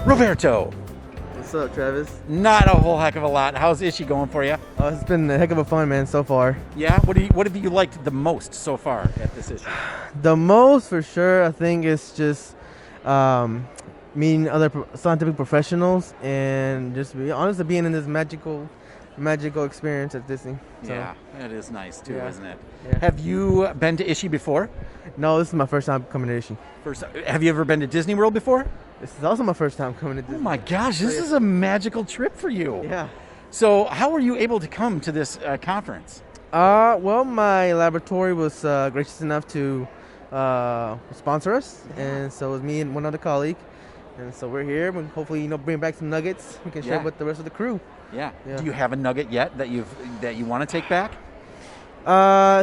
Roberto. What's up, Travis? Not a whole heck of a lot. How's ISHI going for you? It's been a heck of a fun, man, so far. Yeah? What have you liked the most so far at this ISHI? The most, for sure, I think is just meeting other scientific professionals and just be honest, being in this magical experience at Disney. So, Yeah, it is nice too, Yeah. isn't it? Yeah. Have you been to ISHI before? No, this is my first time coming to ISHI. Have you ever been to Disneyworld before? This is also my first time coming to Disney. Oh my gosh, this is a magical trip for you. Yeah. So how were you able to come to this conference? Well, my laboratory was gracious enough to sponsor us, and so it was me and one other colleague, and so we're here. We'll hopefully, bring back some nuggets we can share Yeah. with the rest of the crew. Yeah. Yeah. Do you have a nugget yet that you want to take back?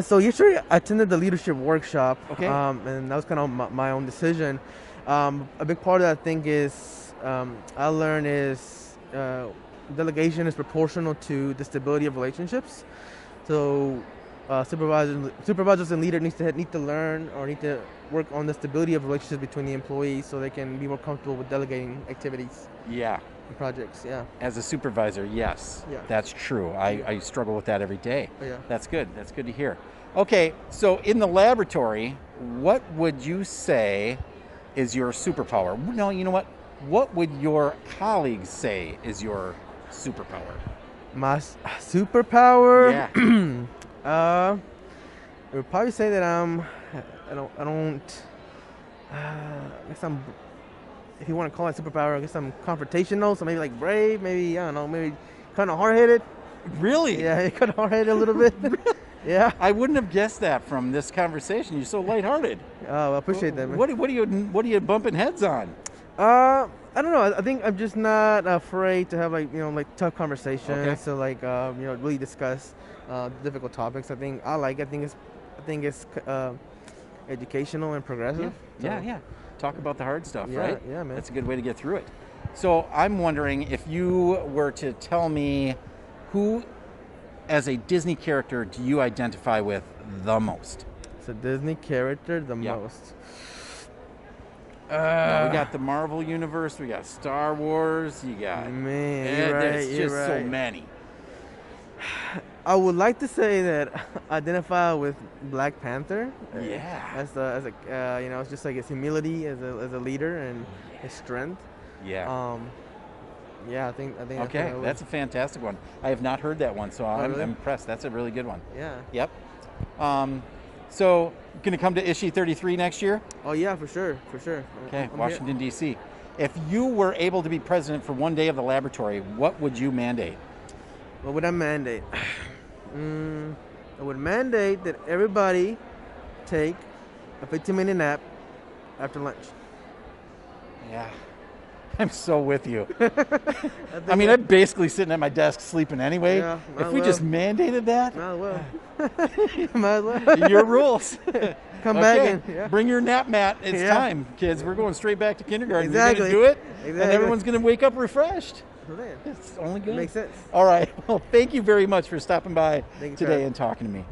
So yesterday I attended the leadership workshop, Okay. and that was kind of my own decision. A big part of that, I think, is I learned is delegation is proportional to the stability of relationships. So supervisors and leaders need to learn or need to work on the stability of relationships between the employees so they can be more comfortable with delegating activities Yeah. and projects. Yeah. As a supervisor, yes, Yeah. that's true. I struggle with that every day. Yeah. That's good. That's good to hear. Okay, so in the laboratory, what would you say is your superpower? No, you know what? What would your colleagues say is your superpower? My superpower. Yeah. I would probably say that I guess I'm, if you want to call it superpower, I guess I'm confrontational, so maybe like brave, maybe, I don't know, maybe kind of hard-headed. Really? Yeah, kind of hard-headed a little bit. Yeah. I wouldn't have guessed that from this conversation. You're so lighthearted. Oh, I appreciate that, man. What are you bumping heads on? I don't know. I think I'm just not afraid to have like tough conversations. Okay. So really discuss difficult topics. I think it's educational and progressive. Yeah, So, yeah. Talk about the hard stuff, Yeah, right? yeah, man. That's a good way to get through it. So I'm wondering if you were to tell me who, as a Disney character, do you identify with the most? It's a Disney character the Yeah. most. Now, we got the Marvel universe, we got Star Wars, you got Man, you're right. there's You're just so right. many. I would like to say that I identify with Black Panther. Yeah. As it's just like his humility as a leader and his strength. Yeah. Yeah, I think. Okay, that's a fantastic one. I have not heard that one, so I'm really? impressed. That's a really good one. Yeah. Yep. So, going to come to ISHI 33 next year? Oh yeah, for sure. Okay, I'm here. Washington, D.C. If you were able to be president for one day of the laboratory, what would you mandate? What would I mandate? I would mandate that everybody take a 15-minute nap after lunch. Yeah. I'm so with you. I'm basically sitting at my desk sleeping anyway. Yeah, if we just mandated that, Might as well. Might as well. your rules. Come back Okay, and yeah. Bring your nap mat. It's Yeah. time, kids. We're going straight back to kindergarten. Exactly. You're going to do it, and Exactly. everyone's going to wake up refreshed. Man, It's only good. makes sense. All right. Well, thank you very much for stopping by Thank you, today Travis. and talking to me.